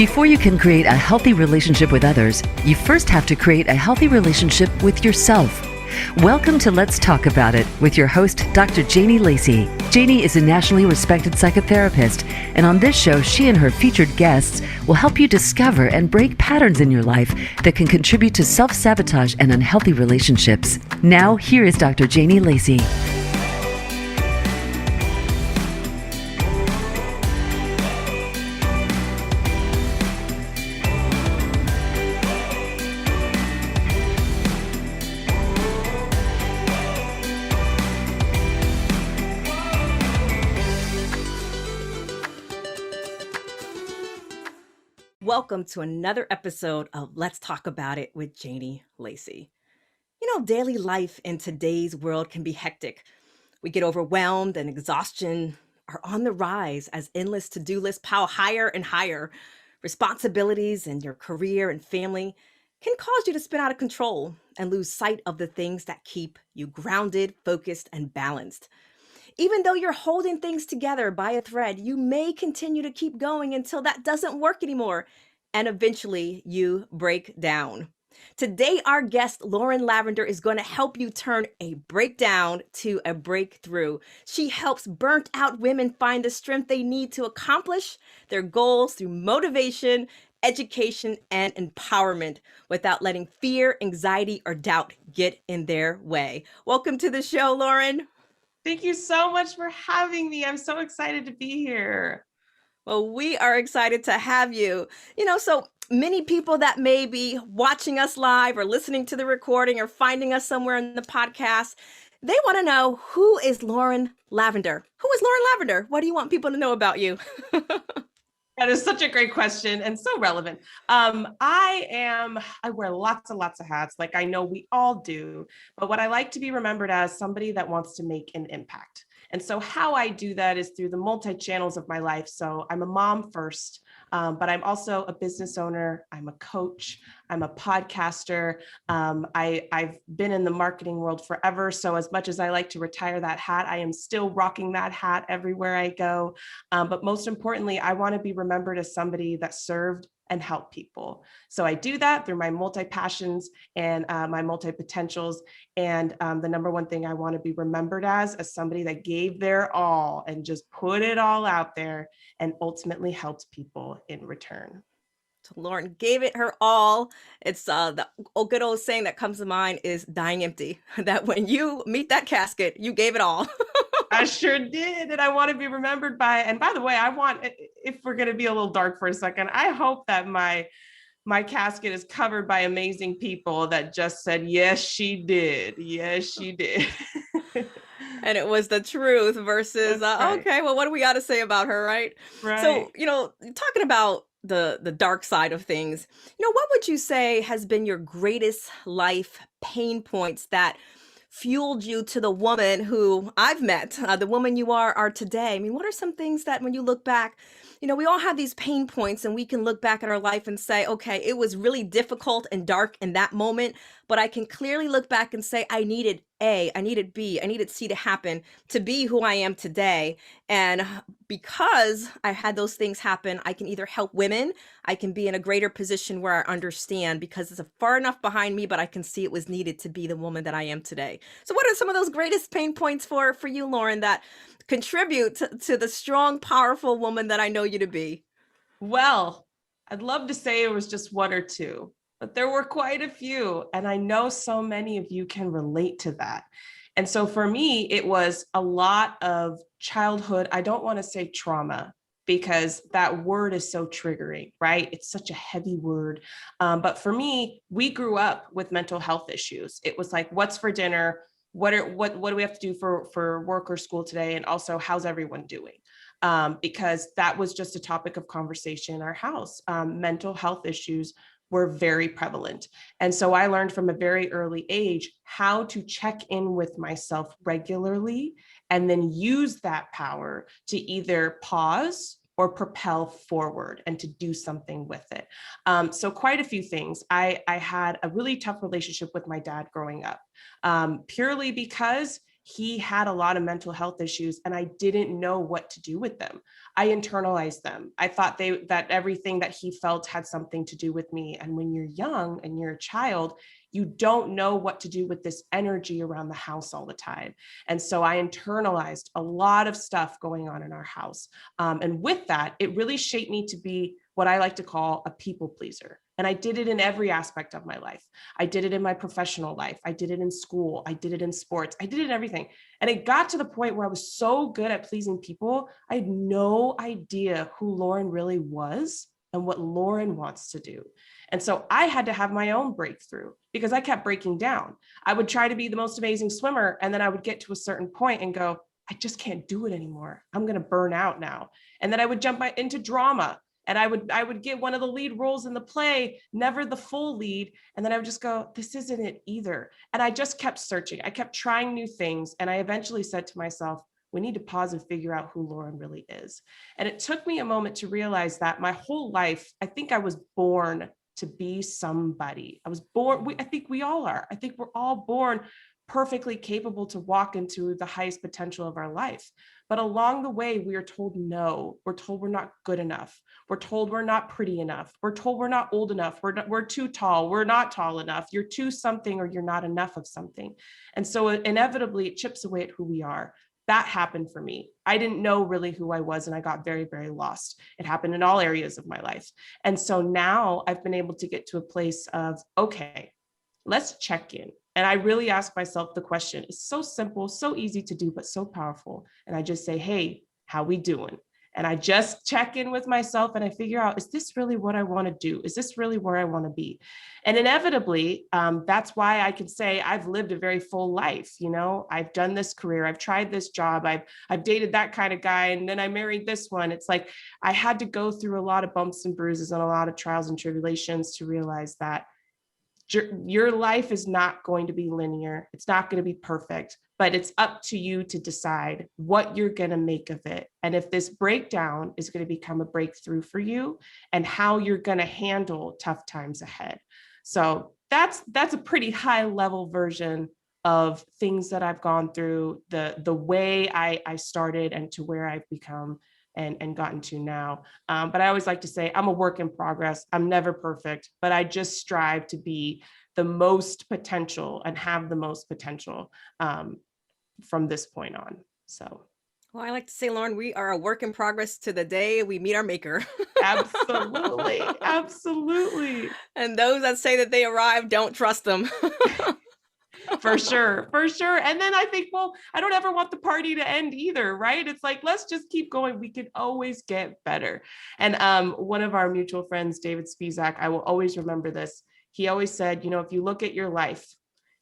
Before you can create a healthy relationship with others, you first have to create a healthy relationship with yourself. Welcome to Let's Talk About It with your host, Dr. Janie Lacy. Janie is a nationally respected psychotherapist, and on this show, she and her featured guests will help you discover and break patterns in your life that can contribute to self-sabotage and unhealthy relationships. Now, here is Dr. Janie Lacy. Welcome to another episode of Let's Talk About It with Janie Lacy. You know, daily life in today's world can be hectic. We get overwhelmed and exhaustion are on the rise as endless to-do lists pile higher and higher. Responsibilities in your career and family can cause you to spin out of control and lose sight of the things that keep you grounded, focused, and balanced. Even though you're holding things together by a thread, you may continue to keep going until that doesn't work anymore, and eventually you break down. Today, our guest, Lauren Lavender, is going to help you turn a breakdown to a breakthrough. She helps burnt out women find the strength they need to accomplish their goals through motivation, education, and empowerment without letting fear, anxiety, or doubt get in their way. Welcome to the show, Lauren. Thank you so much for having me. I'm so excited to be here. Well, we are excited to have you. So many people that may be watching us live or listening to the recording or finding us somewhere in the podcast, they want to know, who is Lauren Lavender? Who is Lauren Lavender? What do you want people to know about you? That is such a great question and so relevant. I wear lots and lots of hats, like I know we all do, but what I like to be remembered as somebody that wants to make an impact. And so how I do that is through the multi-channels of my life. So I'm a mom first, but I'm also a business owner. I'm a coach. I'm a podcaster. I've been in the marketing world forever. So as much as I like to retire that hat, I am still rocking that hat everywhere I go. But most importantly, I want to be remembered as somebody that served and help people. So I do that through my multi-passions and my multi-potentials. And the number one thing I want to be remembered as somebody that gave their all and just put it all out there and ultimately helped people in return. So Lauren gave it her all. It's the good old saying that comes to mind is dying empty. That when you meet that casket, you gave it all. I sure did. And I want to be remembered and by the way, if we're going to be a little dark for a second, I hope that my casket is covered by amazing people that just said, yes, she did. Yes, she did. And it was the truth versus, right. Okay, well, what do we got to say about her, right? Right. So, talking about the dark side of things, what would you say has been your greatest life pain points that fueled you to the woman who I've met, the woman you are today? I mean, what are some things that when you look back, we all have these pain points and we can look back at our life and say, okay, it was really difficult and dark in that moment, but I can clearly look back and say, I needed A, I needed B, I needed C to happen to be who I am today. And because I had those things happen, I can either help women, I can be in a greater position where I understand because it's far enough behind me, but I can see it was needed to be the woman that I am today. So what are some of those greatest pain points for you, Lauren, that contribute to the strong, powerful woman that I know you to be? Well, I'd love to say it was just one or two, but there were quite a few. And I know so many of you can relate to that. And so for me, it was a lot of childhood. I don't want to say trauma because that word is so triggering, right? It's such a heavy word. But for me, we grew up with mental health issues. It was like, what's for dinner? What do we have to do for work or school today? And also, how's everyone doing? Because that was just a topic of conversation in our house. Mental health issues were very prevalent. And so I learned from a very early age how to check in with myself regularly and then use that power to either pause or propel forward and to do something with it. So quite a few things. I had a really tough relationship with my dad growing up, purely because he had a lot of mental health issues and I didn't know what to do with them. I internalized them. I thought that everything that he felt had something to do with me. And when you're young and you're a child, you don't know what to do with this energy around the house all the time. And so I internalized a lot of stuff going on in our house. And with that, it really shaped me to be what I like to call a people pleaser. And I did it in every aspect of my life. I did it in my professional life. I did it in school. I did it in sports. I did it in everything. And it got to the point where I was so good at pleasing people, I had no idea who Lauren really was and what Lauren wants to do. And so I had to have my own breakthrough because I kept breaking down. I would try to be the most amazing swimmer. And then I would get to a certain point and go, I just can't do it anymore. I'm going to burn out now. And then I would jump into drama. And I would get one of the lead roles in the play, never the full lead. And then I would just go, this isn't it either. And I just kept searching. I kept trying new things. And I eventually said to myself, we need to pause and figure out who Lauren really is. And it took me a moment to realize that my whole life, I think I was born to be somebody. I was born, I think we all are. I think we're all born perfectly capable to walk into the highest potential of our life. But along the way, we are told no. We're told we're not good enough. We're told we're not pretty enough. We're told we're not old enough. We're too tall. We're not tall enough. You're too something or you're not enough of something. And so inevitably, it chips away at who we are. That happened for me. I didn't know really who I was, and I got very, very lost. It happened in all areas of my life. And so now I've been able to get to a place of, okay, let's check in. And I really ask myself the question. It's so simple, so easy to do, but so powerful. And I just say, hey, how we doing? And I just check in with myself and I figure out, is this really what I want to do? Is this really where I want to be? And inevitably, that's why I can say I've lived a very full life. You know, I've done this career, I've tried this job, I've dated that kind of guy, and then I married this one. It's like I had to go through a lot of bumps and bruises and a lot of trials and tribulations to realize that your life is not going to be linear. It's not going to be perfect, but it's up to you to decide what you're going to make of it. And if this breakdown is going to become a breakthrough for you and how you're going to handle tough times ahead. So that's a pretty high level version of things that I've gone through, the way I started and to where I've become and gotten to now. But I always like to say I'm a work in progress. I'm never perfect, but I just strive to be the most potential and have the most potential from this point on. So. Well, I like to say, Lauren, we are a work in progress to the day we meet our maker. Absolutely. Absolutely. And those that say that they arrived, don't trust them. For sure. For sure. And then I think, well, I don't ever want the party to end either, right? It's like, let's just keep going. We can always get better. And one of our mutual friends, David Spizak, I will always remember this. He always said, you know, if you look at your life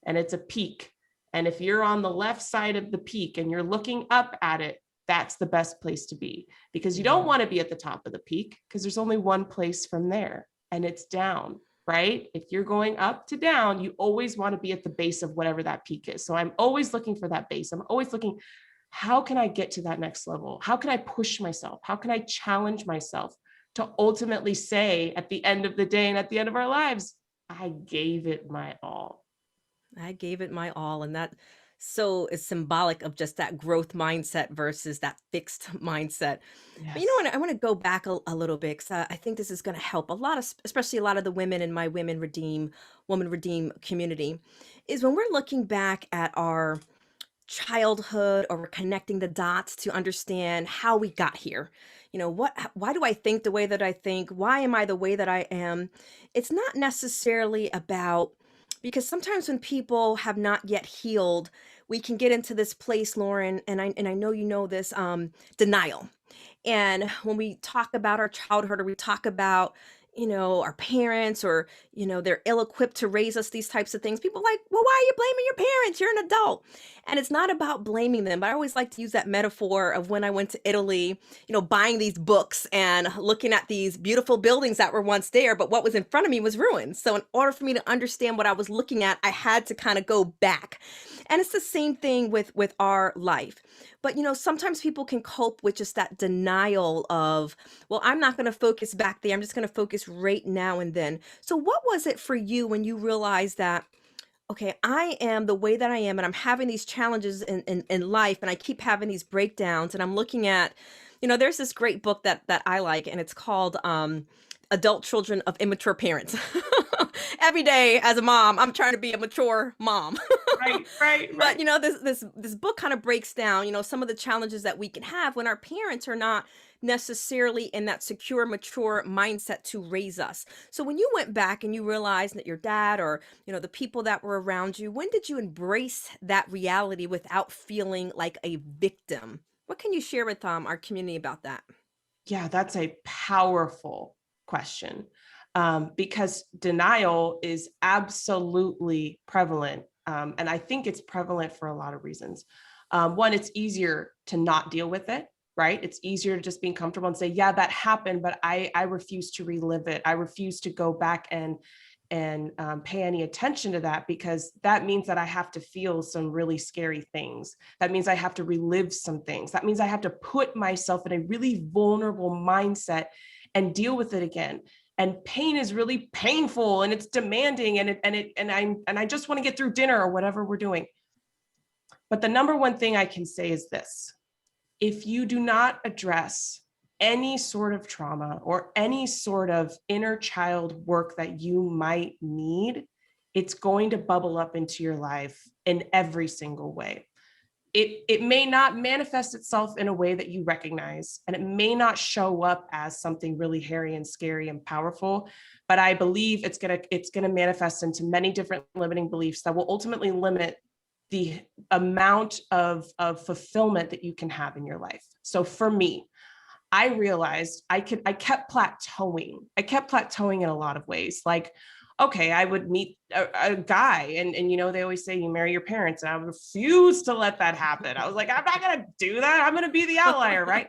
and it's a peak, and if you're on the left side of the peak and you're looking up at it, that's the best place to be, because you don't want to be at the top of the peak because there's only one place from there and it's down. Right? If you're going up to down, you always want to be at the base of whatever that peak is. So I'm always looking for that base. I'm always looking, how can I get to that next level? How can I push myself? How can I challenge myself to ultimately say at the end of the day and at the end of our lives, I gave it my all. I gave it my all. And that so is symbolic of just that growth mindset versus that fixed mindset. Yes. But you know what? I want to go back a little bit because I think this is going to help a lot of, especially a lot of the women in my Women Redeem community, is when we're looking back at our childhood or we're connecting the dots to understand how we got here. You know, why do I think the way that I think? Why am I the way that I am? It's not necessarily about, because sometimes when people have not yet healed, we can get into this place, Lauren, and I know you know this, denial. And when we talk about our childhood or we talk about, you know, our parents or, you know, they're ill-equipped to raise us, these types of things, people are like, well, why are you blaming your parents? You're an adult. And it's not about blaming them, but I always like to use that metaphor of when I went to Italy, you know, buying these books and looking at these beautiful buildings that were once there, but what was in front of me was ruins. So in order for me to understand what I was looking at, I had to kind of go back. And it's the same thing with our life. But, you know, sometimes people can cope with just that denial of, well, I'm not going to focus back there. I'm just going to focus right now and then. So what was it for you when you realized that, okay, I am the way that I am, and I'm having these challenges in life, and I keep having these breakdowns, and I'm looking at, there's this great book that I like, and it's called Adult Children of Immature Parents. Every day as a mom, I'm trying to be a mature mom. Right, right, But right. this book kind of breaks down, some of the challenges that we can have when our parents are not necessarily in that secure, mature mindset to raise us. So when you went back and you realized that your dad or, the people that were around you, when did you embrace that reality without feeling like a victim? What can you share with our community about that? Yeah, that's a powerful question, because denial is absolutely prevalent. And I think it's prevalent for a lot of reasons. One, it's easier to not deal with it, right? It's easier to just be comfortable and say, yeah, that happened, but I refuse to relive it. I refuse to go back and pay any attention to that, because that means that I have to feel some really scary things. That means I have to relive some things. That means I have to put myself in a really vulnerable mindset and deal with it again. And pain is really painful, and it's demanding, and I just want to get through dinner or whatever we're doing. But the number one thing I can say is this: if you do not address any sort of trauma or any sort of inner child work that you might need, it's going to bubble up into your life in every single way. It may not manifest itself in a way that you recognize, and it may not show up as something really hairy and scary and powerful, but I believe it's gonna manifest into many different limiting beliefs that will ultimately limit the amount of fulfillment that you can have in your life. So for me, I realized I kept plateauing. I kept plateauing in a lot of ways. Like, okay, I would meet a guy, and they always say you marry your parents, and I refused to let that happen. I was like, I'm not gonna do that. I'm gonna be the outlier, right?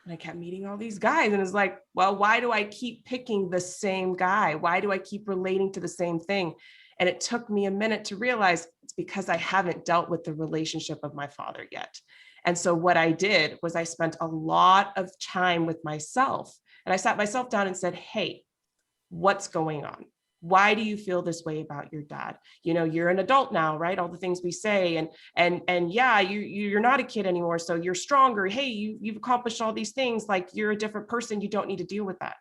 And I kept meeting all these guys, and it's like, well, why do I keep picking the same guy? Why do I keep relating to the same thing? And it took me a minute to realize it's because I haven't dealt with the relationship of my father yet. And so what I did was I spent a lot of time with myself, and I sat myself down and said, hey, what's going on? Why do you feel this way about your dad? You're an adult now, right? All the things we say, and yeah, you're not a kid anymore, so you're stronger. Hey, you've accomplished all these things. Like, you're a different person. You don't need to deal with that.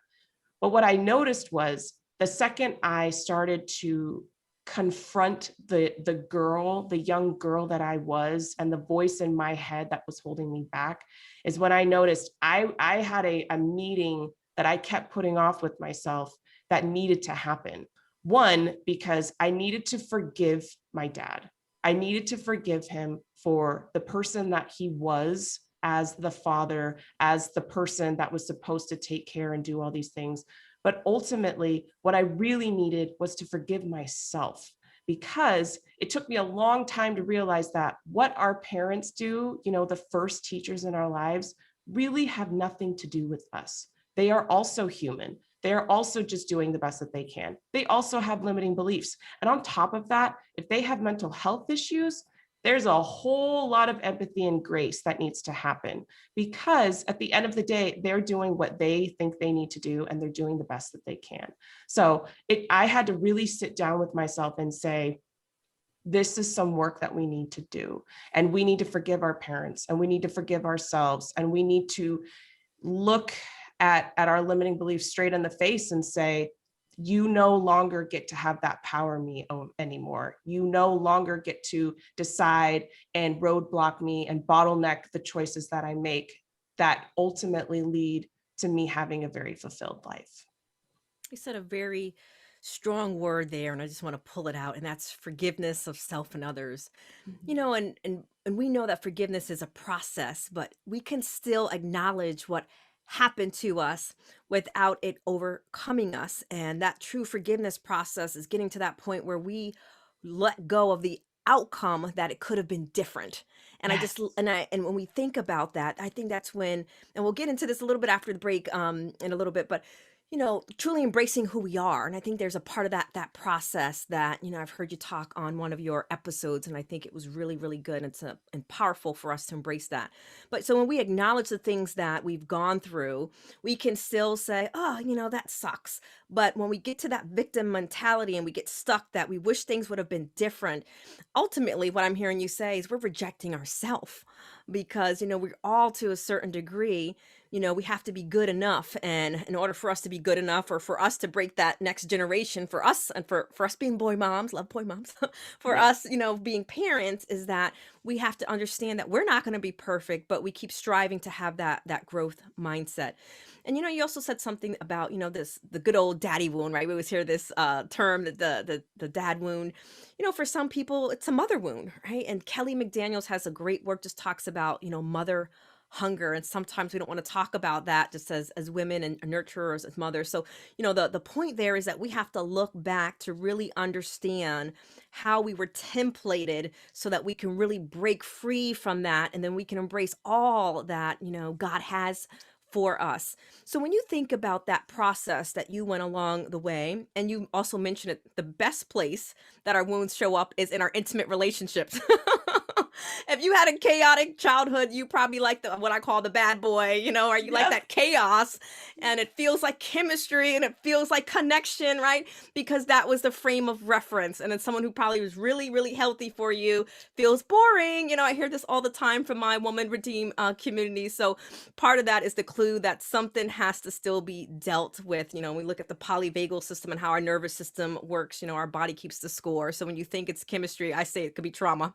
But what I noticed was, the second I started to confront the young girl that I was, and the voice in my head that was holding me back, is when I noticed I had a meeting that I kept putting off with myself that needed to happen. One, because I needed to forgive my dad. I needed to forgive him for the person that he was, as the father, as the person that was supposed to take care and do all these things. But ultimately, what I really needed was to forgive myself, because it took me a long time to realize that what our parents do, the first teachers in our lives, really have nothing to do with us. They are also human. They are also just doing the best that they can. They also have limiting beliefs. And on top of that, if they have mental health issues, there's a whole lot of empathy and grace that needs to happen, because at the end of the day, they're doing what they think they need to do, and they're doing the best that they can. So I had to really sit down with myself and say, this is some work that we need to do. And we need to forgive our parents, and we need to forgive ourselves, and we need to look at our limiting beliefs straight in the face and say, you no longer get to have that power me anymore. You no longer get to decide and roadblock me and bottleneck the choices that I make that ultimately lead to me having a very fulfilled life. You said a very strong word there, and I just want to pull it out, and that's forgiveness of self and others. And we know that forgiveness is a process, but we can still acknowledge what happened to us without it overcoming us. And that true forgiveness process is getting to that point where we let go of the outcome that it could have been different. And I just Yes. and when we think about that, I think that's when, and we'll get into this a little bit after the break in a little bit, but truly embracing who we are. And I think there's a part of that process that, I've heard you talk on one of your episodes, and I think it was really, really good. And powerful for us to embrace that. But so when we acknowledge the things that we've gone through, we can still say, oh, that sucks. But when we get to that victim mentality and we get stuck that we wish things would have been different, ultimately what I'm hearing you say is we're rejecting ourselves because, we're all to a certain degree, we have to be good enough. And in order for us to be good enough, or for us to break that next generation, for us and for us being boy moms, love boy moms, for Yeah. us, being parents, is that we have to understand that we're not going to be perfect, but we keep striving to have that growth mindset. And you also said something about, the good old daddy wound, right? We always hear this term, that the dad wound. For some people, it's a mother wound, right? And Kelly McDaniels has a great work, just talks about, mother hunger. And sometimes we don't want to talk about that just as women and nurturers, as mothers. So, the point there is that we have to look back to really understand how we were templated so that we can really break free from that. And then we can embrace all that, God has for us. So when you think about that process that you went along the way, and you also mentioned it, the best place that our wounds show up is in our intimate relationships. If you had a chaotic childhood, you probably like what I call the bad boy, or you like Yes. that chaos, and it feels like chemistry and it feels like connection, right? Because that was the frame of reference. And then someone who probably was really, really healthy for you feels boring. I hear this all the time from my Woman Redeem community. So part of that is the clue that something has to still be dealt with. We look at the polyvagal system and how our nervous system works. Our body keeps the score. So when you think it's chemistry, I say it could be trauma.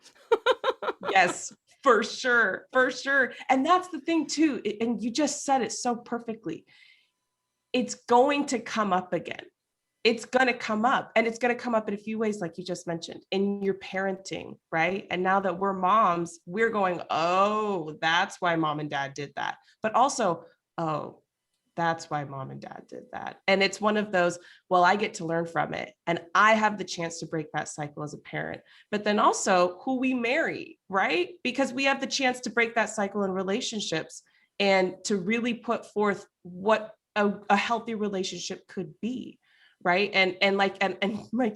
Yes, for sure. For sure. And that's the thing too. And you just said it so perfectly. It's going to come up again. It's going to come up, and it's going to come up in a few ways, like you just mentioned, in your parenting, right? And now that we're moms, we're going, oh, that's why mom and dad did that. But also, oh, that's why mom and dad did that. And it's one of those, well, I get to learn from it, and I have the chance to break that cycle as a parent. But then also who we marry, right? Because we have the chance to break that cycle in relationships and to really put forth what a healthy relationship could be. Right. And like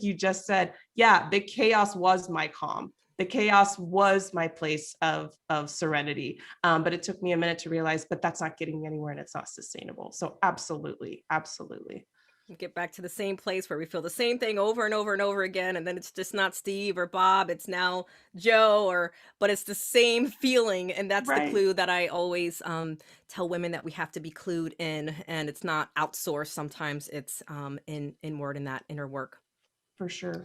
you just said, yeah, the chaos was my calm. The chaos was my place of serenity. But it took me a minute to realize, but that's not getting me anywhere, and it's not sustainable. So absolutely, absolutely. Get back to the same place where we feel the same thing over and over and over again, and then it's just not Steve or Bob, it's now Joe, but it's the same feeling. And that's the Right. clue that I always tell women, that we have to be clued in, and it's not outsourced. Sometimes it's inward, in that inner work. For sure.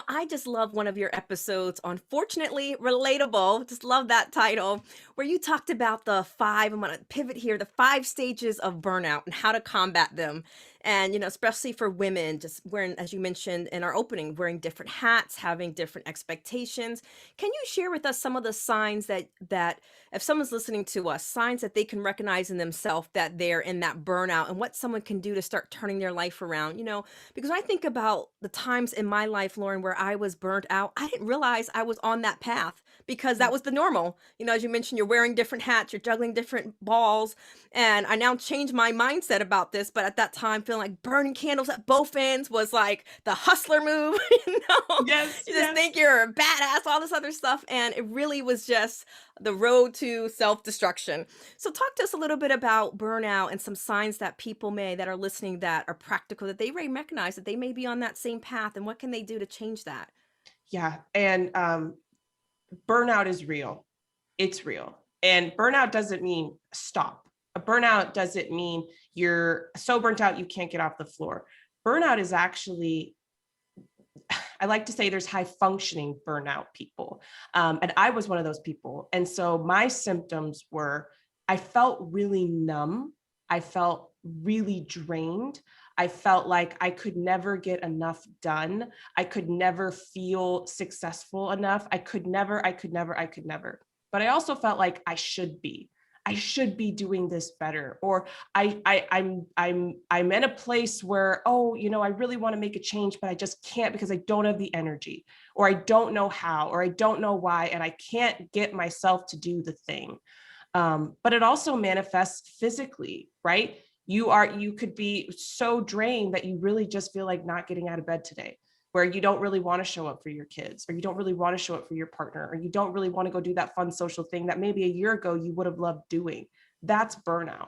I just love one of your episodes, Unfortunately Relatable. Just love that title, where you talked about I'm going to pivot here, the 5 stages of burnout and how to combat them. And, especially for women, just wearing, as you mentioned in our opening, wearing different hats, having different expectations. Can you share with us some of the signs that if someone's listening to us, signs that they can recognize in themselves that they're in that burnout, and what someone can do to start turning their life around? Because when I think about the times in my life, Lauren, where I was burnt out, I didn't realize I was on that path, because that was the normal. As you mentioned, you're wearing different hats, you're juggling different balls. And I now change my mindset about this. But at that time, feeling like burning candles at both ends was like the hustler move. Yes. You just Yes. think you're a badass, all this other stuff. And it really was just the road to self-destruction. So talk to us a little bit about burnout and some signs that people that are listening, that are practical, that they may recognize that they may be on that same path, and what can they do to change that? Yeah. And burnout is real. It's real. And burnout doesn't mean stop. A burnout doesn't mean you're so burnt out you can't get off the floor. Burnout is actually, I like to say, there's high functioning burnout people. And I was one of those people. And so my symptoms were, I felt really numb. I felt really drained. I felt like I could never get enough done. I could never feel successful enough. I could never. But I also felt like I should be doing this better, or I'm in a place where, oh, I really want to make a change, but I just can't because I don't have the energy, or I don't know how, or I don't know why, and I can't get myself to do the thing. But it also manifests physically, right? You could be so drained that you really just feel like not getting out of bed today, where you don't really want to show up for your kids, or you don't really want to show up for your partner, or you don't really want to go do that fun social thing that maybe a year ago you would have loved doing. That's burnout.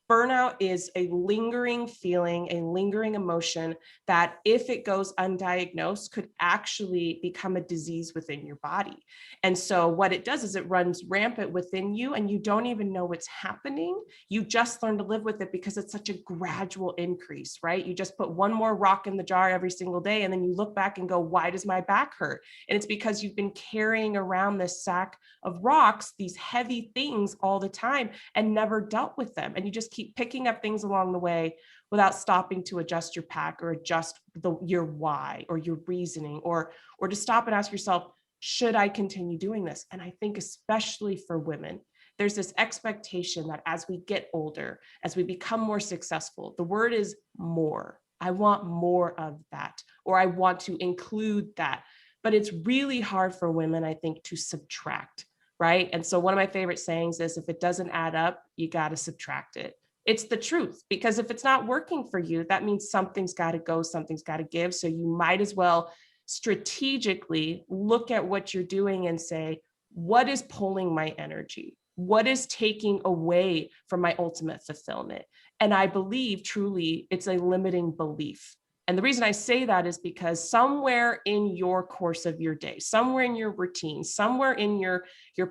Burnout is a lingering feeling, a lingering emotion that, if it goes undiagnosed, could actually become a disease within your body. And so what it does is it runs rampant within you, and you don't even know what's happening. You just learn to live with it because it's such a gradual increase, right? You just put one more rock in the jar every single day, and then you look back and go, why does my back hurt? And it's because you've been carrying around this sack of rocks, these heavy things all the time, and never dealt with them. And you just keep picking up things along the way without stopping to adjust your pack or adjust your why or your reasoning, or to stop and ask yourself, should I continue doing this? And I think especially for women, there's this expectation that as we get older, as we become more successful, the word is more. I want more of that, or I want to include that. But it's really hard for women, I think, to subtract, right? And so one of my favorite sayings is, if it doesn't add up, you got to subtract it. It's the truth, because if it's not working for you, that means something's got to go, something's got to give. So you might as well strategically look at what you're doing and say, what is pulling my energy? What is taking away from my ultimate fulfillment? And I believe truly it's a limiting belief. And the reason I say that is because somewhere in your course of your day, somewhere in your routine, somewhere in your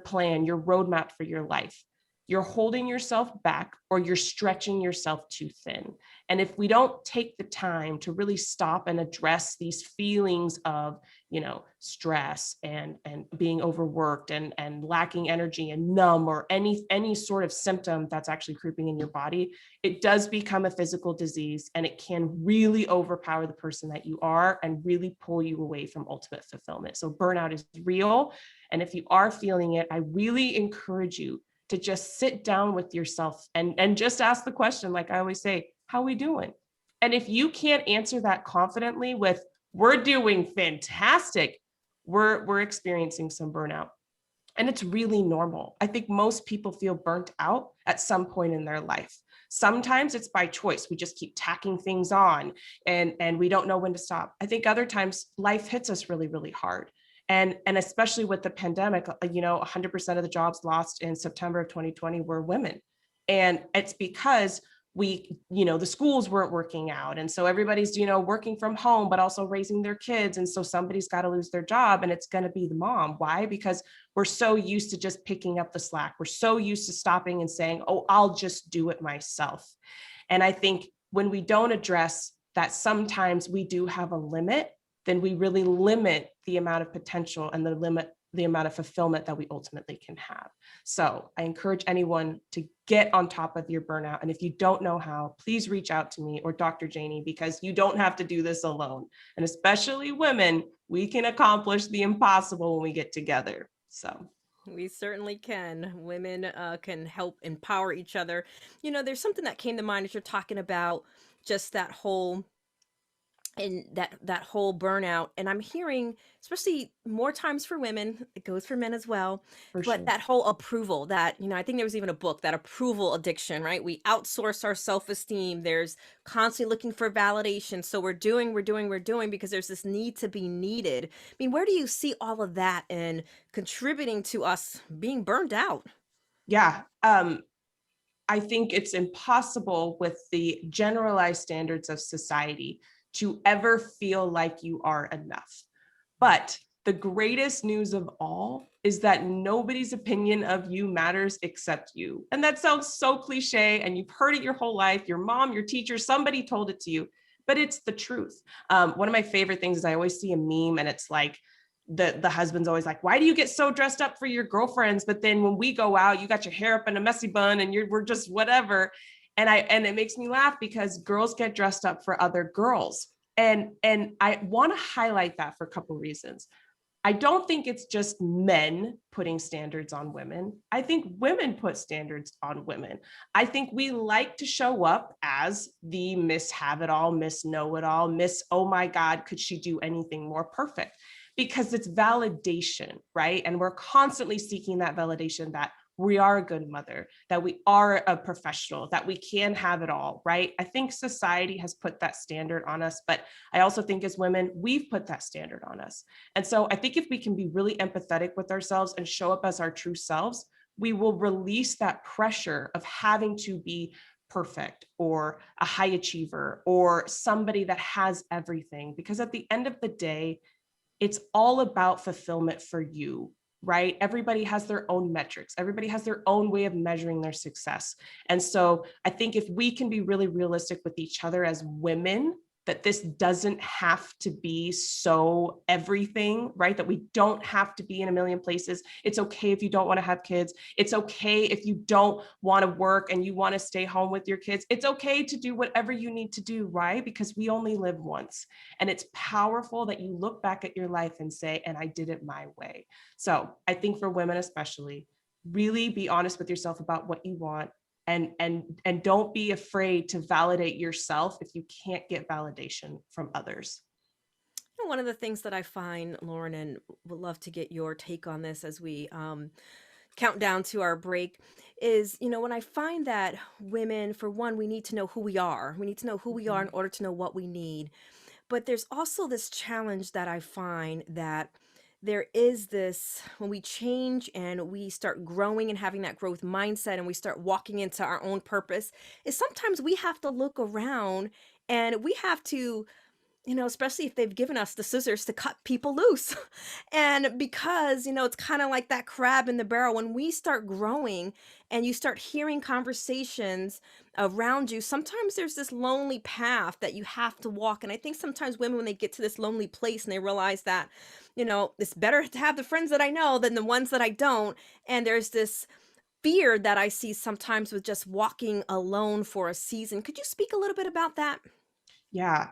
plan, your roadmap for your life, you're holding yourself back, or you're stretching yourself too thin. And if we don't take the time to really stop and address these feelings of, stress and being overworked and lacking energy and numb, or any sort of symptom that's actually creeping in your body, it does become a physical disease, and it can really overpower the person that you are and really pull you away from ultimate fulfillment. So burnout is real. And if you are feeling it, I really encourage you to just sit down with yourself and just ask the question, like I always say, how are we doing? And if you can't answer that confidently with, we're doing fantastic, we're experiencing some burnout. And it's really normal. I think most people feel burnt out at some point in their life. Sometimes it's by choice. We just keep tacking things on and we don't know when to stop. I think other times life hits us really, really hard. And especially with the pandemic, 100% of the jobs lost in September of 2020 were women. And it's because the schools weren't working out. And so everybody's, working from home, but also raising their kids. And so somebody's got to lose their job, and it's going to be the mom. Why? Because we're so used to just picking up the slack. We're so used to stopping and saying, oh, I'll just do it myself. And I think when we don't address that sometimes we do have a limit, then we really limit the amount of potential and the amount of fulfillment that we ultimately can have. So I encourage anyone to get on top of your burnout. And if you don't know how, please reach out to me or Dr. Janie, because you don't have to do this alone. And especially women, we can accomplish the impossible when we get together. So we certainly can. Women can help empower each other. There's something that came to mind as you're talking about just that whole burnout, and I'm hearing, especially more times for women, it goes for men as well, for but sure. that whole approval, that I think there was even a book, that approval addiction, right? We outsource our self-esteem. There's constantly looking for validation, so we're doing because there's this need to be needed. I mean, where do you see all of that and contributing to us being burned out? Yeah. I think it's impossible with the generalized standards of society to ever feel like you are enough. But the greatest news of all is that nobody's opinion of you matters except you. And that sounds so cliche, and you've heard it your whole life. Your mom, your teacher, somebody told it to you, but it's the truth. One of my favorite things is I always see a meme, and it's like, the husband's always like, why do you get so dressed up for your girlfriends? But then when we go out, you got your hair up in a messy bun and we're just whatever. And it makes me laugh because girls get dressed up for other girls. And I want to highlight that for a couple of reasons. I don't think it's just men putting standards on women. I think women put standards on women. I think we like to show up as the Miss Have-It-All, Miss Know-It-All, Miss, oh my God, could she do anything more perfect? Because it's validation, right? And we're constantly seeking that validation that we are a good mother, that we are a professional, that we can have it all, right? I think society has put that standard on us, but I also think as women, we've put that standard on us. And so I think if we can be really empathetic with ourselves and show up as our true selves, we will release that pressure of having to be perfect or a high achiever or somebody that has everything. Because at the end of the day, it's all about fulfillment for you, right? Everybody has their own metrics. Everybody has their own way of measuring their success. And so I think if we can be really realistic with each other as women, that this doesn't have to be so everything, right? That we don't have to be in a million places. It's okay if you don't want to have kids. It's okay if you don't want to work and you want to stay home with your kids. It's okay to do whatever you need to do, right? Because we only live once. And it's powerful that you look back at your life and say, and I did it my way. So I think for women especially, really be honest with yourself about what you want. And don't be afraid to validate yourself if you can't get validation from others. One of the things that I find, Lauren, and would love to get your take on this as we count down to our break, is, when I find that women, for one, we need to know who we are. We need to know who we are in order to know what we need. But there's also this challenge that I find that there is this, when we change and we start growing and having that growth mindset and we start walking into our own purpose, is sometimes we have to look around and we have to, especially if they've given us the scissors to cut people loose. And because, it's kind of like that crab in the barrel. When we start growing and you start hearing conversations around you, sometimes there's this lonely path that you have to walk. And I think sometimes women, when they get to this lonely place and they realize that, it's better to have the friends that I know than the ones that I don't. And there's this fear that I see sometimes with just walking alone for a season. Could you speak a little bit about that? Yeah.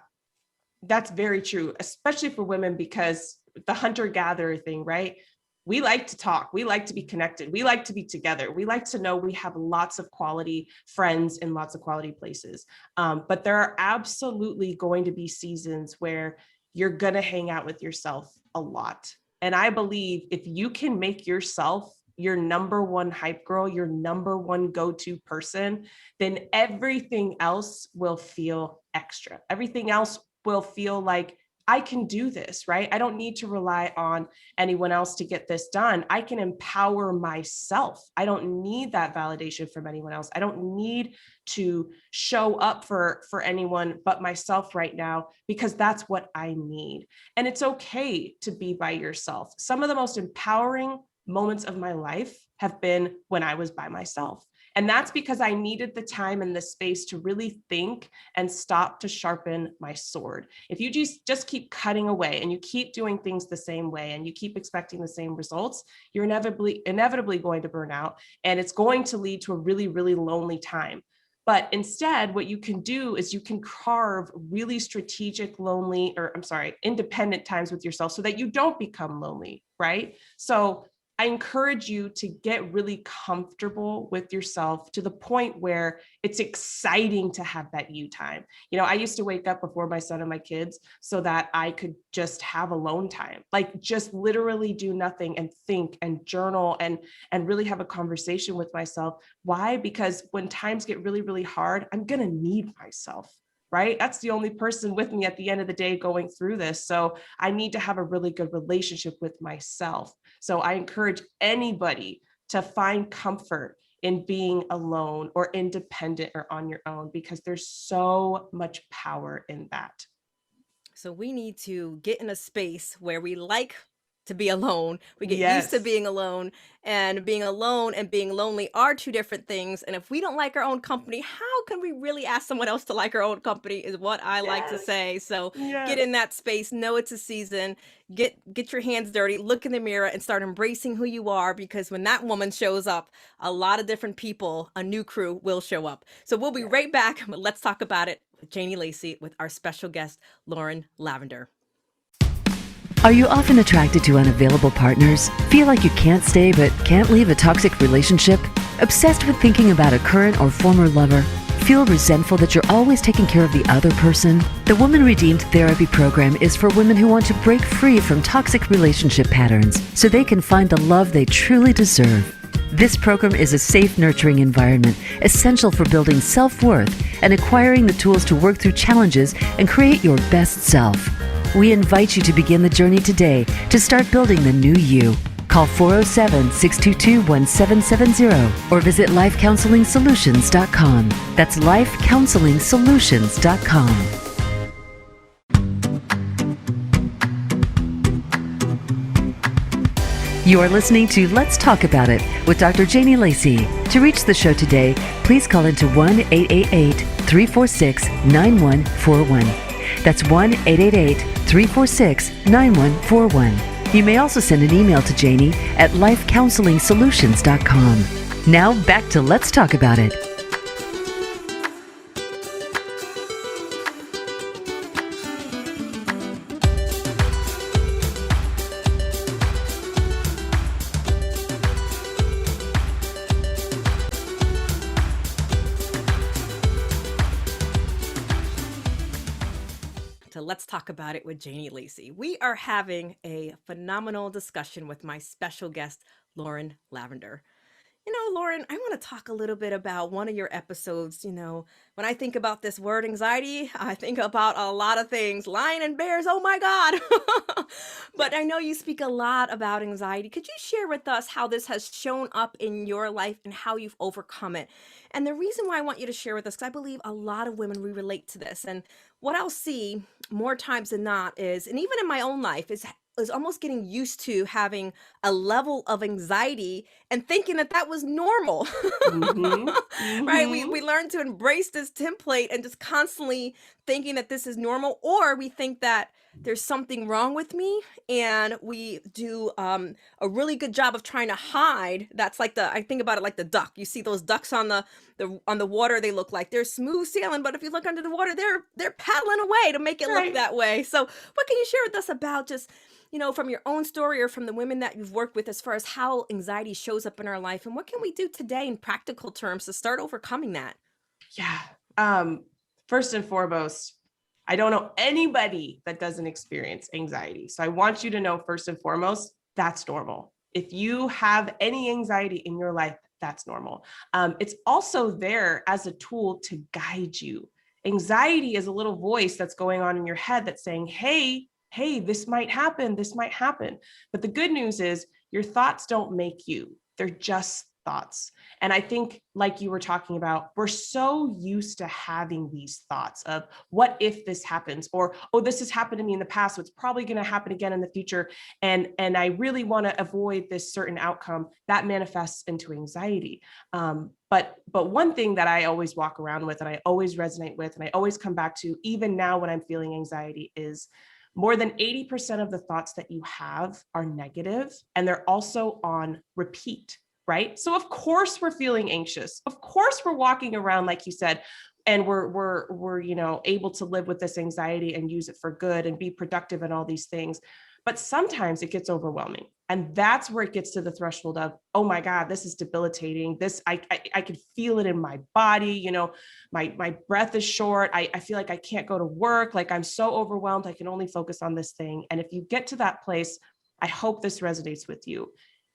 That's very true, especially for women, because the hunter-gatherer thing, right? We like to talk. We like to be connected. We like to be together. We like to know we have lots of quality friends in lots of quality places. But there are absolutely going to be seasons where you're going to hang out with yourself a lot. And I believe if you can make yourself your number one hype girl, your number one go-to person, then everything else will feel extra. Everything else will feel like, I can do this, right? I don't need to rely on anyone else to get this done. I can empower myself. I don't need that validation from anyone else. I don't need to show up for anyone but myself right now, because that's what I need. And it's okay to be by yourself. Some of the most empowering moments of my life have been when I was by myself. And that's because I needed the time and the space to really think and stop to sharpen my sword. If you just keep cutting away and you keep doing things the same way and you keep expecting the same results, you're inevitably going to burn out. And it's going to lead to a really, really lonely time. But instead, what you can do is you can carve really strategic, independent times with yourself so that you don't become lonely, right? So I encourage you to get really comfortable with yourself to the point where it's exciting to have that you time. I used to wake up before my son and my kids so that I could just have alone time, like just literally do nothing and think and journal and really have a conversation with myself. Why? Because when times get really, really hard, I'm going to need myself. Right? That's the only person with me at the end of the day going through this. So I need to have a really good relationship with myself. So I encourage anybody to find comfort in being alone or independent or on your own, because there's so much power in that. So we need to get in a space where we like to be alone. We get Yes. used to being alone and being lonely are two different things. And if we don't like our own company, how can we really ask someone else to like our own company is what I like to say. So get in that space, know it's a season, get your hands dirty, look in the mirror and start embracing who you are, because when that woman shows up, a lot of different people, a new crew will show up. So we'll be right back. Let's talk about it with Janie Lacy with our special guest, Lauren Lavender. Are you often attracted to unavailable partners? Feel like you can't stay but can't leave a toxic relationship? Obsessed with thinking about a current or former lover? Feel resentful that you're always taking care of the other person? The Woman Redeemed Therapy Program is for women who want to break free from toxic relationship patterns so they can find the love they truly deserve. This program is a safe, nurturing environment essential for building self-worth and acquiring the tools to work through challenges and create your best self. We invite you to begin the journey today to start building the new you. Call 407-622-1770 or visit lifecounseling.solutions.com. That's lifecounseling.solutions.com. You are listening to Let's Talk About It with Dr. Janie Lacy. To reach the show today, please call into 1-888-346-9141. That's 1-888-346-9141. You may also send an email to Janie at lifecounseling.solutions.com. Now back to Let's Talk About It. Let's talk about it with Janie Lacy. We are having a phenomenal discussion with my special guest, Lauren Lavender. Lauren, I want to talk a little bit about one of your episodes. When I think about this word anxiety, I think about a lot of things. Lion and bears, oh my God. But I know you speak a lot about anxiety. Could you share with us how this has shown up in your life and how you've overcome it? And the reason why I want you to share with us, because I believe a lot of women, we relate to this. And what I'll see more times than not is, and even in my own life, is almost getting used to having a level of anxiety and thinking that was normal. Right? We learn to embrace this template and just constantly thinking that this is normal, or we think that there's something wrong with me, and we do a really good job of trying to hide. That's like I think about it like the duck. You see those ducks on the water, they look like they're smooth sailing, but if you look under the water, they're paddling away to make it look that way. So what can you share with us about just from your own story or from the women that you've worked with, as far as how anxiety shows up in our life, and what can we do today in practical terms to start overcoming that? Yeah. First and foremost, I don't know anybody that doesn't experience anxiety. So I want you to know, first and foremost, that's normal. If you have any anxiety in your life, that's normal. It's also there as a tool to guide you. Anxiety is a little voice that's going on in your head that's saying, hey, this might happen. This might happen. But the good news is your thoughts don't make you. They're just thoughts. And I think, like you were talking about, we're so used to having these thoughts of what if this happens, or, oh, this has happened to me in the past, so it's probably going to happen again in the future. And I really want to avoid this certain outcome. That manifests into anxiety. But one thing that I always walk around with, and I always resonate with, and I always come back to, even now when I'm feeling anxiety, is more than 80% of the thoughts that you have are negative, and they're also on repeat. Right? So of course we're feeling anxious. Of course we're walking around, like you said, and we're able to live with this anxiety and use it for good and be productive and all these things. But sometimes it gets overwhelming. And that's where it gets to the threshold of, oh my God, this is debilitating. I can feel it in my body. My breath is short. I feel like I can't go to work. Like I'm so overwhelmed. I can only focus on this thing. And if you get to that place, I hope this resonates with you.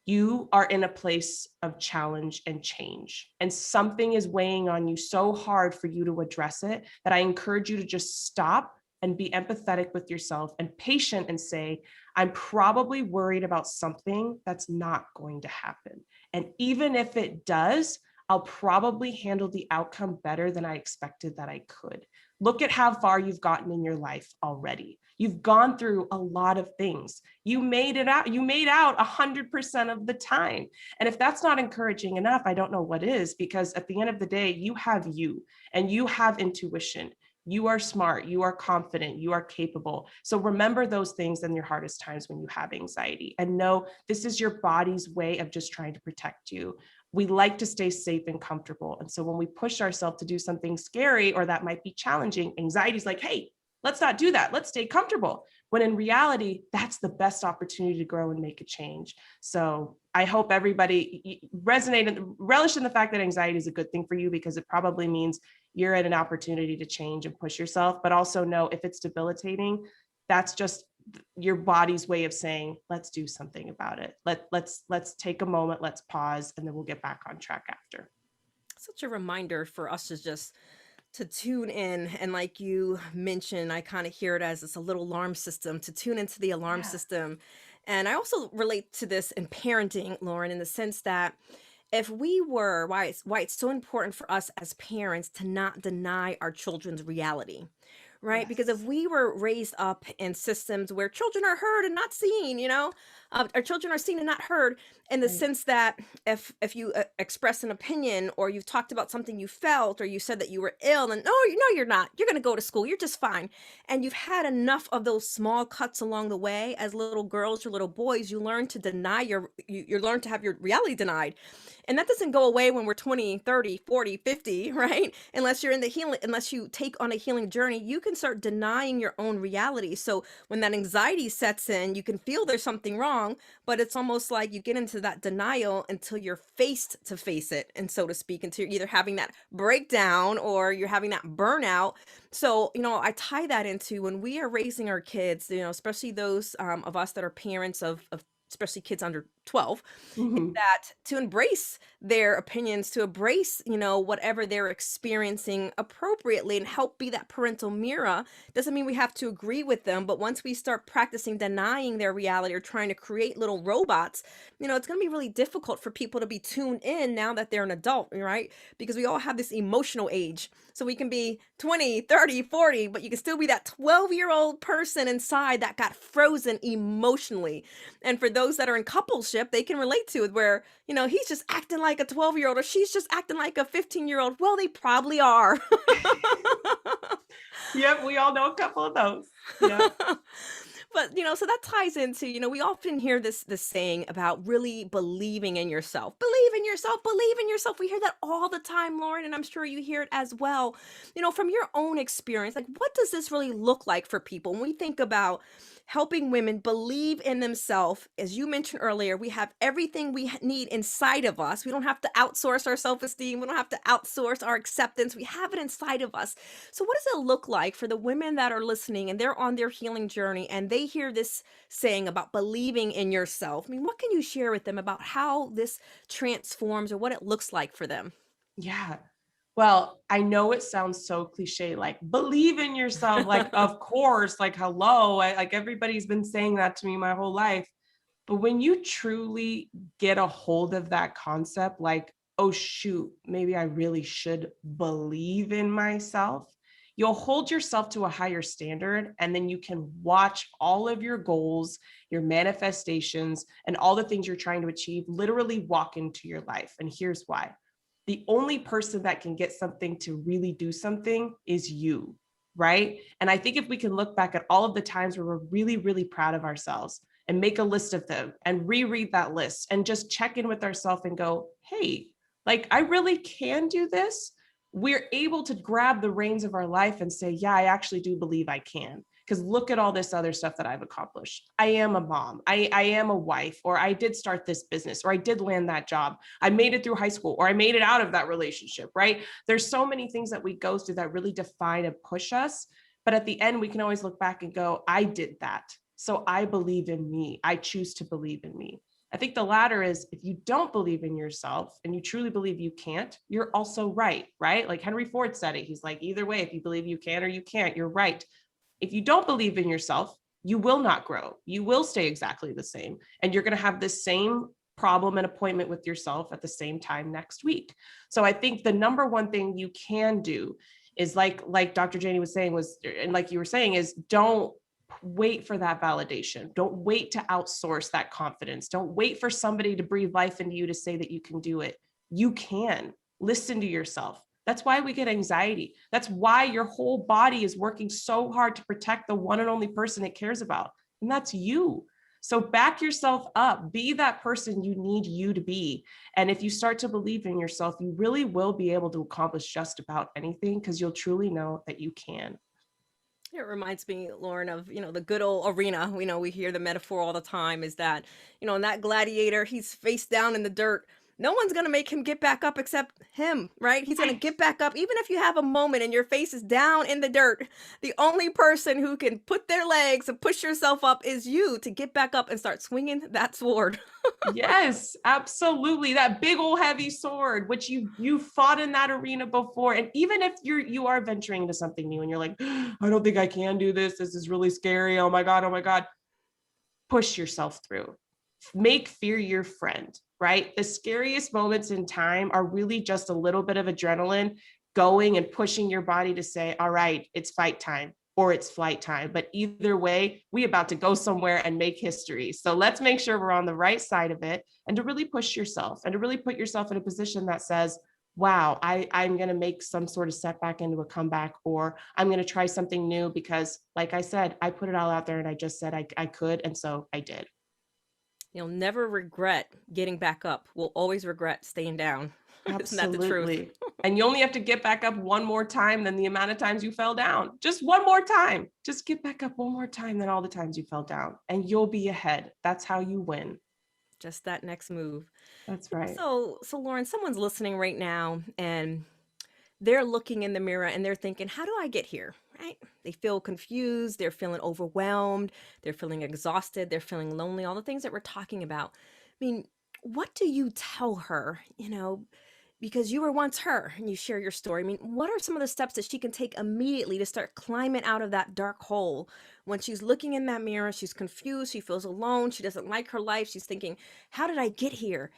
You are in a place of challenge and change, and something is weighing on you so hard for you to address it that I encourage you to just stop and be empathetic with yourself and patient and say, I'm probably worried about something that's not going to happen. And even if it does, I'll probably handle the outcome better than I expected that I could. Look at how far you've gotten in your life already. You've gone through a lot of things. You made it out. You made out 100% of the time. And if that's not encouraging enough, I don't know what is, because at the end of the day, you have you, and you have intuition. You are smart, you are confident, you are capable. So remember those things in your hardest times when you have anxiety, and know this is your body's way of just trying to protect you. We like to stay safe and comfortable. And so when we push ourselves to do something scary or that might be challenging, anxiety is like, hey, let's not do that. Let's stay comfortable. When in reality, that's the best opportunity to grow and make a change. So I hope everybody resonate and relish in the fact that anxiety is a good thing for you, because it probably means you're at an opportunity to change and push yourself. But also know, if it's debilitating, that's just your body's way of saying, let's do something about it. Let's take a moment, let's pause, and then we'll get back on track after. Such a reminder for us to tune in. And like you mentioned, I kind of hear it as it's a little alarm system to tune into the alarm Yeah. system. And I also relate to this in parenting, Lauren, in the sense that if we were, why it's so important for us as parents to not deny our children's reality, right? Because if Yes. we were raised up in systems where children are heard and not seen, our children are seen and not heard, in the Right. sense that if you express an opinion, or you've talked about something you felt, or you said that you were ill, and no, you're not, you're going to go to school, you're just fine, and you've had enough of those small cuts along the way as little girls or little boys, you learn to deny you learn to have your reality denied. And that doesn't go away when we're 20, 30, 40, 50, right? Unless you're in the healing, unless you take on a healing journey, you can start denying your own reality. So when that anxiety sets in, you can feel there's something wrong, but it's almost like you get into that denial until you're faced to face it, and so to speak, until you're either having that breakdown or you're having that burnout. So, I tie that into when we are raising our kids, especially those of us that are parents of especially kids under 12, Mhm. that to embrace their opinions, to embrace, whatever they're experiencing appropriately, and help be that parental mirror. Doesn't mean we have to agree with them, but once we start practicing denying their reality or trying to create little robots, it's going to be really difficult for people to be tuned in now that they're an adult, right? Because we all have this emotional age. So we can be 20, 30, 40, but you can still be that 12-year-old person inside that got frozen emotionally. And for those that are in coupleship, they can relate to it where, he's just acting like a 12-year-old, or she's just acting like a 15-year-old. Well, they probably are. Yep, we all know a couple of those. Yep. But so that ties into, we often hear this saying about really believing in yourself. Believe in yourself, believe in yourself. We hear that all the time, Lauren, and I'm sure you hear it as well. From your own experience, like, what does this really look like for people when we think about helping women believe in themselves? As you mentioned earlier, we have everything we need inside of us. We don't have to outsource our self-esteem. We don't have to outsource our acceptance. We have it inside of us. So what does it look like for the women that are listening and they're on their healing journey and they hear this saying about believing in yourself? I mean, what can you share with them about how this transforms or what it looks like for them? Yeah. Well, I know it sounds so cliche, like believe in yourself, like, of course, like, hello, like everybody's been saying that to me my whole life. But when you truly get a hold of that concept, like, oh, shoot, maybe I really should believe in myself, you'll hold yourself to a higher standard. And then you can watch all of your goals, your manifestations, and all the things you're trying to achieve literally walk into your life. And here's why: the only person that can get something to really do something is you, right? And I think if we can look back at all of the times where we're really, really proud of ourselves and make a list of them and reread that list and just check in with ourselves and go, hey, like, I really can do this. We're able to grab the reins of our life and say, yeah, I actually do believe I can. Because look at all this other stuff that I've accomplished. I am a mom. I am a wife, or I did start this business, or I did land that job. I made it through high school, or I made it out of that relationship, right? There's so many things that we go through that really define and push us. But at the end, we can always look back and go, I did that. So I believe in me. I choose to believe in me. I think the latter is, if you don't believe in yourself and you truly believe you can't, you're also right, right? Like Henry Ford said it. He's like, either way, if you believe you can or you can't, you're right. If you don't believe in yourself, you will not grow. You will stay exactly the same. And you're going to have this same problem and appointment with yourself at the same time next week. So I think the number one thing you can do is, like Dr. Janie was saying, was, and like you were saying, is don't wait for that validation. Don't wait to outsource that confidence. Don't wait for somebody to breathe life into you to say that you can do it. You can. Listen to yourself. That's why we get anxiety. That's why your whole body is working so hard to protect the one and only person it cares about. And that's you. So back yourself up, be that person you need you to be. And if you start to believe in yourself, you really will be able to accomplish just about anything, because you'll truly know that you can. It reminds me, Lauren, of, the good old arena. We hear the metaphor all the time is that, in that gladiator, he's face down in the dirt. no one's going to make him get back up except him, right? He's going to get back up. Even if you have a moment and your face is down in the dirt, the only person who can put their legs and push yourself up is you to get back up and start swinging that sword. Yes, absolutely. That big old heavy sword, which you fought in that arena before. And even if you are venturing into something new and you're like, I don't think I can do this. This is really scary. Oh my God. Oh my God. Push yourself through. Make fear your friend, right? The scariest moments in time are really just a little bit of adrenaline going and pushing your body to say, all right, it's fight time or it's flight time. But either way, we about to go somewhere and make history. So let's make sure we're on the right side of it, and to really push yourself and to really put yourself in a position that says, wow, I'm going to make some sort of setback into a comeback, or I'm going to try something new because, like I said, I put it all out there and I just said I could. And so I did. You'll never regret getting back up. We'll always regret staying down. Isn't that the truth? Absolutely. And you only have to get back up one more time than the amount of times you fell down. Just one more time. Just get back up one more time than all the times you fell down, and you'll be ahead. That's how you win. Just that next move. That's right. So Lauren, someone's listening right now and they're looking in the mirror and they're thinking, how do I get here? Right? They feel confused, they're feeling overwhelmed, they're feeling exhausted, they're feeling lonely, all the things that we're talking about. I mean, what do you tell her, because you were once her and you share your story. I mean, what are some of the steps that she can take immediately to start climbing out of that dark hole when she's looking in that mirror, she's confused, she feels alone, she doesn't like her life, she's thinking, how did I get here?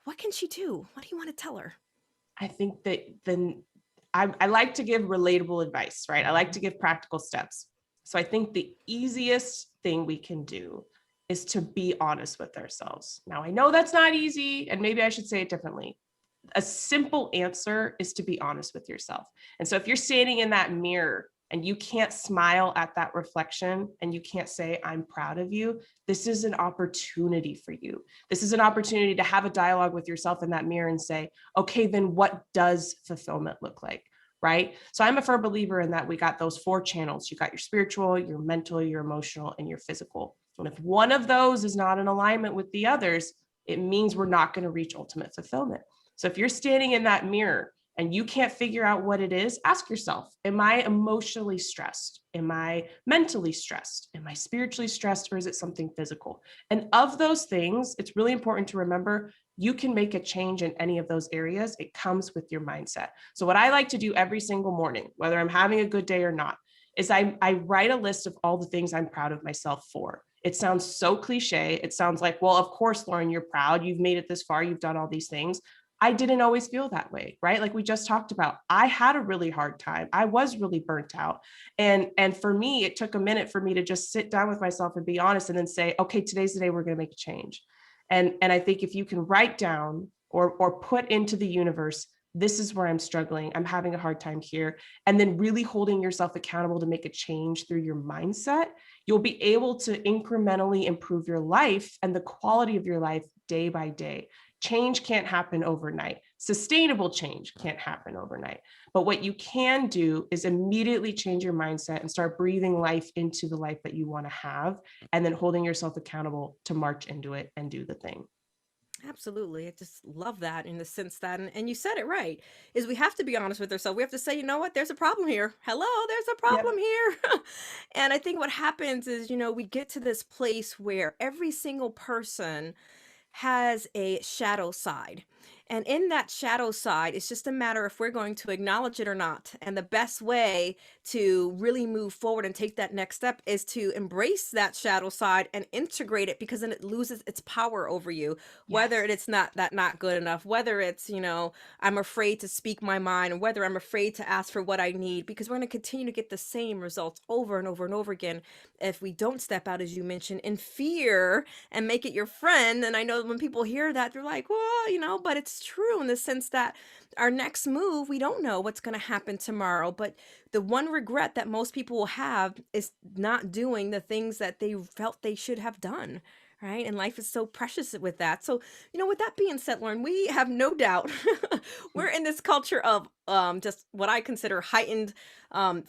What can she do? What do you want to tell her? I think that then I like to give relatable advice, right? I like to give practical steps. So I think the easiest thing we can do is to be honest with ourselves. Now, I know that's not easy, and maybe I should say it differently. A simple answer is to be honest with yourself. And so if you're standing in that mirror and you can't smile at that reflection and you can't say, I'm proud of you, this is an opportunity for you. This is an opportunity to have a dialogue with yourself in that mirror and say, okay, then what does fulfillment look like? Right? So I'm a firm believer in that we got those 4 channels. You got your spiritual, your mental, your emotional, and your physical. And if one of those is not in alignment with the others, it means we're not going to reach ultimate fulfillment. So if you're standing in that mirror and you can't figure out what it is, ask yourself, am I emotionally stressed? Am I mentally stressed? Am I spiritually stressed? Or is it something physical? And of those things, it's really important to remember you can make a change in any of those areas. It comes with your mindset. So what I like to do every single morning, whether I'm having a good day or not, is I write a list of all the things I'm proud of myself for. It sounds so cliche. It sounds like, well, of course, Lauren, you're proud. You've made it this far. You've done all these things. I didn't always feel that way, right? Like we just talked about, I had a really hard time. I was really burnt out. And for me, it took a minute for me to just sit down with myself and be honest and then say, okay, today's the day we're going to make a change. And I think if you can write down or put into the universe, this is where I'm struggling, I'm having a hard time here, and then really holding yourself accountable to make a change through your mindset, you'll be able to incrementally improve your life and the quality of your life day by day. Change can't happen overnight. Sustainable change can't happen overnight. But what you can do is immediately change your mindset and start breathing life into the life that you want to have, and then holding yourself accountable to march into it and do the thing. Absolutely. I just love that in the sense that, and you said it right, is we have to be honest with ourselves. We have to say, you know what, there's a problem here. Hello, there's a Yep. problem here. And I think what happens is, we get to this place where every single person has a shadow side. And in that shadow side, it's just a matter if we're going to acknowledge it or not. And the best way to really move forward and take that next step is to embrace that shadow side and integrate it, because then it loses its power over you. Whether Yes. it's not good enough, whether it's, I'm afraid to speak my mind, or whether I'm afraid to ask for what I need, because we're going to continue to get the same results over and over and over again if we don't step out, as you mentioned, in fear and make it your friend. And I know when people hear that, they're like, well, but it's true in the sense that our next move, we don't know what's going to happen tomorrow. But the one regret that most people will have is not doing the things that they felt they should have done. right? And life is so precious with that. So, with that being said, Lauren, we have no doubt we're in this culture of just what I consider heightened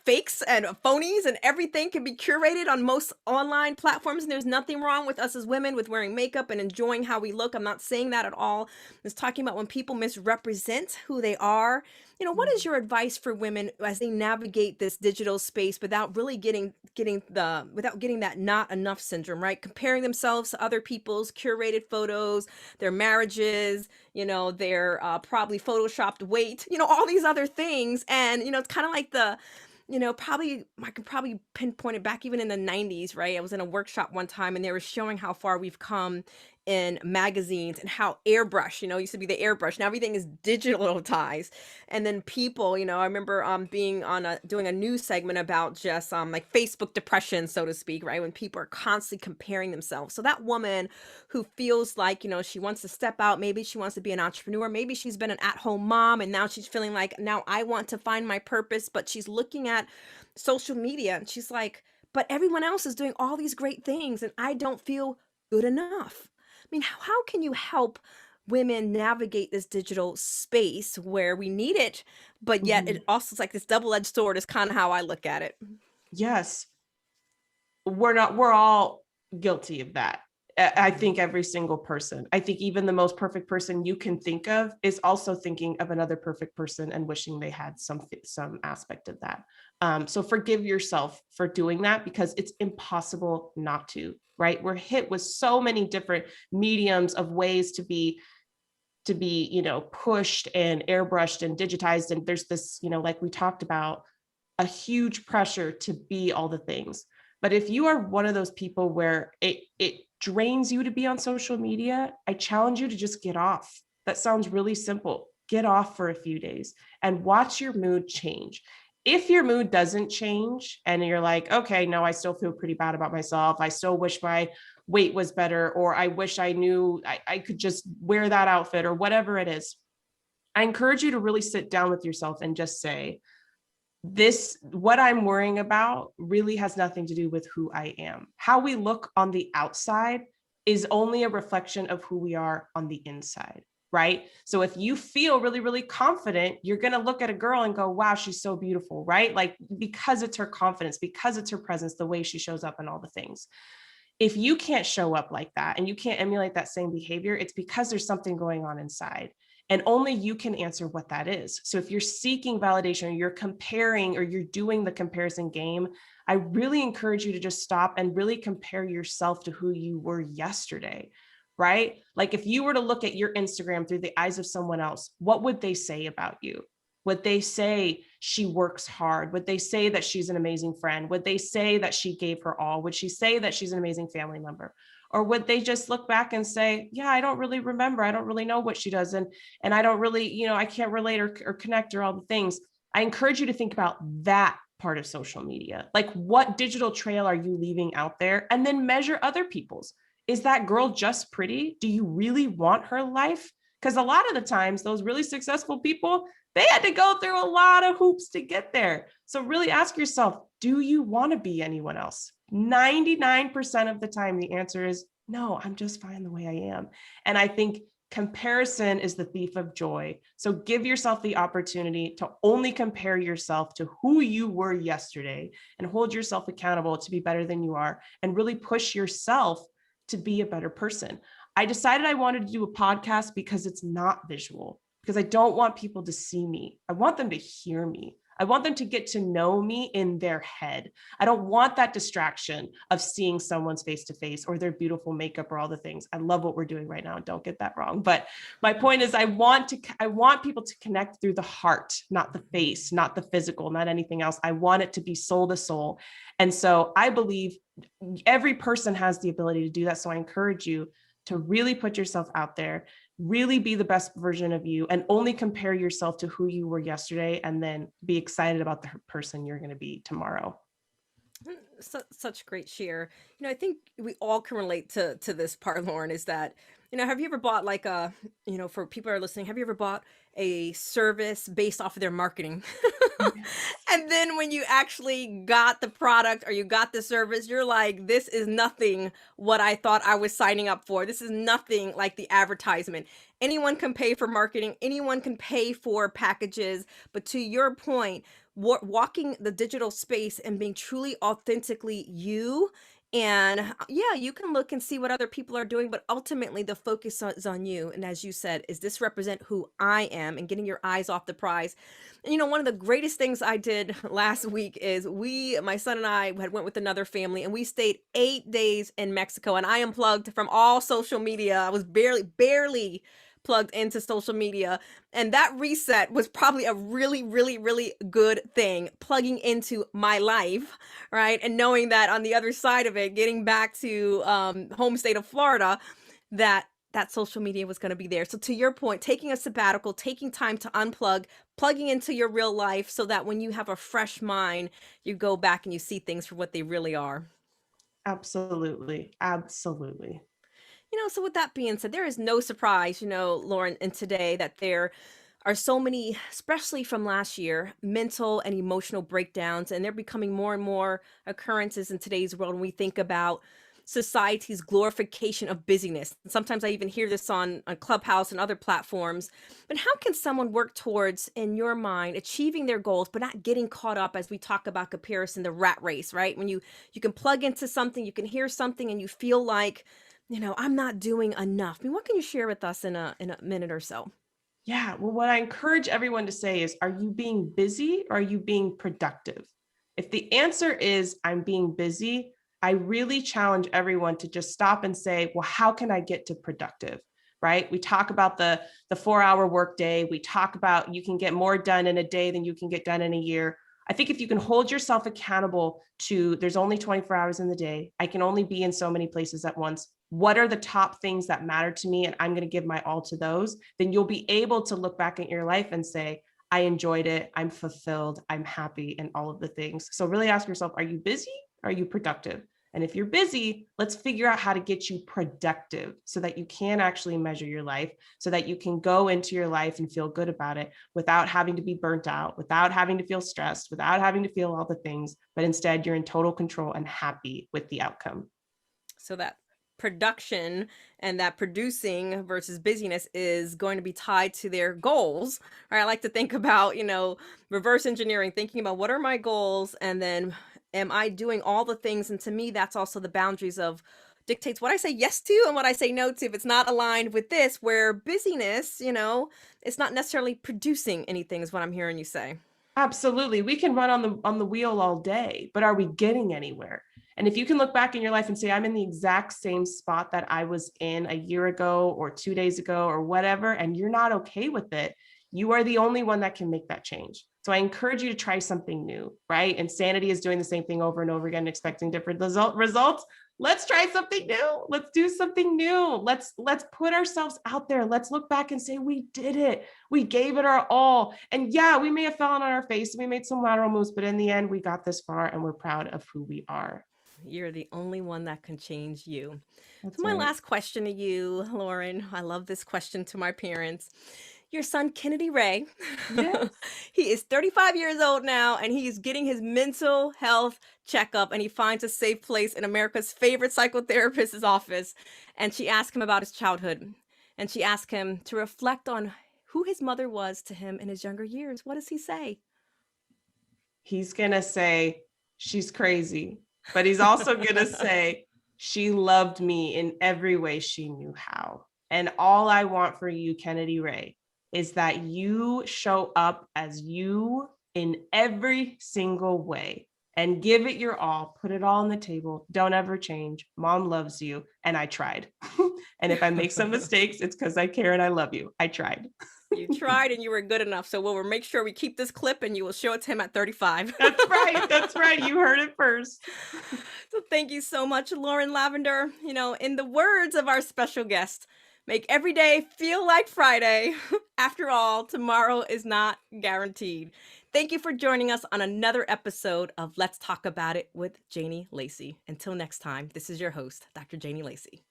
fakes and phonies, and everything can be curated on most online platforms. And there's nothing wrong with us as women with wearing makeup and enjoying how we look. I'm not saying that at all. I'm just talking about when people misrepresent who they are. What is Mhm. your advice for women as they navigate this digital space without really without getting that not enough syndrome, right? Comparing themselves to other people's curated photos, their marriages, their probably photoshopped weight, all these other things. And, it's kind of like probably I could probably pinpoint it back even in the 90s, right? I was in a workshop one time and they were showing how far we've come in magazines and how airbrush, used to be the airbrush. Now everything is digitalized. And then people, I remember being on doing a news segment about just like Facebook depression, so to speak, right? When people are constantly comparing themselves. So that woman who feels like, she wants to step out, maybe she wants to be an entrepreneur, maybe she's been an at-home mom and now she's feeling like, now I want to find my purpose, but she's looking at social media and she's like, but everyone else is doing all these great things and I don't feel good enough. I mean, how can you help women navigate this digital space where we need it, but yet it Mhm. also is like this double-edged sword is kind of how I look at it. Yes, we're all guilty of that. I Mhm. think every single person. I think even the most perfect person you can think of is also thinking of another perfect person and wishing they had some aspect of that. So forgive yourself for doing that because it's impossible not to, right? We're hit with so many different mediums of ways to be pushed and airbrushed and digitized. And there's this, like we talked about, a huge pressure to be all the things. But if you are one of those people where it drains you to be on social media, I challenge you to just get off. That sounds really simple. Get off for a few days and watch your mood change. If your mood doesn't change and you're like, okay, no, I still feel pretty bad about myself. I still wish my weight was better, or I wish I knew I could just wear that outfit or whatever it is. I encourage you to really sit down with yourself and just say, what I'm worrying about really has nothing to do with who I am. How we look on the outside is only a reflection of who we are on the inside, right? So if you feel really, really confident, you're going to look at a girl and go, wow, she's so beautiful, right? Like, because it's her confidence, because it's her presence, the way she shows up and all the things. If you can't show up like that and you can't emulate that same behavior, it's because there's something going on inside. And only you can answer what that is. So if you're seeking validation or you're comparing or you're doing the comparison game, I really encourage you to just stop and really compare yourself to who you were yesterday, right? Like if you were to look at your Instagram through the eyes of someone else, what would they say about you? Would they say she works hard? Would they say that she's an amazing friend? Would they say that she gave her all? Would she say that she's an amazing family member? Or would they just look back and say, yeah, I don't really remember. I don't really know what she does. And I don't really, I can't relate or connect or all the things. I encourage you to think about that part of social media. Like, what digital trail are you leaving out there? And then measure other people's. Is that girl just pretty? Do you really want her life? Because a lot of the times, those really successful people, they had to go through a lot of hoops to get there. So really ask yourself, do you want to be anyone else? 99% of the time, the answer is no, I'm just fine the way I am. And I think comparison is the thief of joy. So give yourself the opportunity to only compare yourself to who you were yesterday and hold yourself accountable to be better than you are and really push yourself to be a better person. I decided I wanted to do a podcast because it's not visual, because I don't want people to see me. I want them to hear me. I want them to get to know me in their head. I don't want that distraction of seeing someone's face to face or their beautiful makeup or all the things. I love what we're doing right now. Don't get that wrong. But my point is I want people to connect through the heart, not the face, not the physical, not anything else. I want it to be soul to soul. And so I believe every person has the ability to do that. So I encourage you to really put yourself out there, really be the best version of you, and only compare yourself to who you were yesterday, and then be excited about the person you're going to be tomorrow. Such great share. I think we all can relate to this part, Lauren, is that Have you ever bought like for people who are listening, have you ever bought a service based off of their marketing? Yes. And then when you actually got the product or you got the service, you're like, this is nothing what I thought I was signing up for. This is nothing like the advertisement. Anyone can pay for marketing, anyone can pay for packages. But to your point, walking the digital space and being truly authentically you. And yeah, you can look and see what other people are doing, but ultimately the focus is on you. And as you said, is this represent who I am and getting your eyes off the prize? And one of the greatest things I did last week is my son and I had went with another family and we stayed 8 days in Mexico, and I unplugged from all social media. I was barely plugged into social media. And that reset was probably a really, really, really good thing, plugging into my life, right? And knowing that on the other side of it, getting back to home state of Florida, that social media was going to be there. So to your point, taking a sabbatical, taking time to unplug, plugging into your real life so that when you have a fresh mind, you go back and you see things for what they really are. Absolutely. Absolutely. So with that being said, there is no surprise, Lauren, in today that there are so many, especially from last year, mental and emotional breakdowns, and they're becoming more and more occurrences in today's world when we think about society's glorification of busyness. And sometimes I even hear this on Clubhouse and other platforms. But how can someone work towards, in your mind, achieving their goals, but not getting caught up as we talk about comparison, the rat race, right? When you can plug into something, you can hear something, and you feel like, I'm not doing enough. I mean, what can you share with us in a minute or so? Yeah. Well, what I encourage everyone to say is, are you being busy or are you being productive? If the answer is I'm being busy, I really challenge everyone to just stop and say, well, how can I get to productive? Right? We talk about the 4-hour workday. We talk about you can get more done in a day than you can get done in a year. I think if you can hold yourself accountable to there's only 24 hours in the day, I can only be in so many places at once. What are the top things that matter to me? And I'm going to give my all to those. Then you'll be able to look back at your life and say, I enjoyed it. I'm fulfilled. I'm happy, and all of the things. So really ask yourself, are you busy? Are you productive? And if you're busy, let's figure out how to get you productive so that you can actually measure your life, so that you can go into your life and feel good about it without having to be burnt out, without having to feel stressed, without having to feel all the things, but instead you're in total control and happy with the outcome. So that production and that producing versus busyness is going to be tied to their goals. Right? I like to think about, reverse engineering, thinking about what are my goals, and then am I doing all the things? And to me, that's also the boundaries of dictates what I say yes to and what I say no to. If it's not aligned with this, where busyness, it's not necessarily producing anything, is what I'm hearing you say. Absolutely. We can run on the wheel all day, but are we getting anywhere? And if you can look back in your life and say, I'm in the exact same spot that I was in a year ago or 2 days ago or whatever, and you're not okay with it, you are the only one that can make that change. So I encourage you to try something new, right? Insanity is doing the same thing over and over again, expecting different results. Let's try something new. Let's do something new. Let's put ourselves out there. Let's look back and say, we did it. We gave it our all. And yeah, we may have fallen on our face. We made some lateral moves, but in the end, we got this far and we're proud of who we are. You're the only one that can change you. That's So my right. last question to you, Lauren, I love this question to my parents. Your son, Kennedy Ray, Yes. he is 35 years old now, and he's getting his mental health checkup, and he finds a safe place in America's favorite psychotherapist's office. And she asked him about his childhood, and she asked him to reflect on who his mother was to him in his younger years. What does he say? He's going to say, she's crazy, but he's also going to say, she loved me in every way she knew how. And all I want for you, Kennedy Ray, is that you show up as you in every single way and give it your all, put it all on the table. Don't ever change. Mom loves you. And I tried. And if I make some mistakes, it's because I care and I love you. I tried. You tried and you were good enough. So we'll make sure we keep this clip and you will show it to him at 35. That's right. That's right. You heard it first. So thank you so much, Lauren Lavender. In the words of our special guest, make every day feel like Friday. After all, tomorrow is not guaranteed. Thank you for joining us on another episode of Let's Talk About It with Janie Lacy. Until next time, this is your host, Dr. Janie Lacy.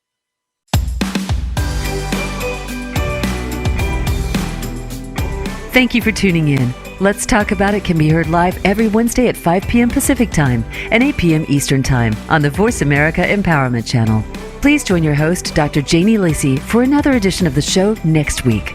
Thank you for tuning in. Let's Talk About It can be heard live every Wednesday at 5 p.m. Pacific Time and 8 p.m. Eastern Time on the Voice America Empowerment Channel. Please join your host, Dr. Janie Lacy, for another edition of the show next week.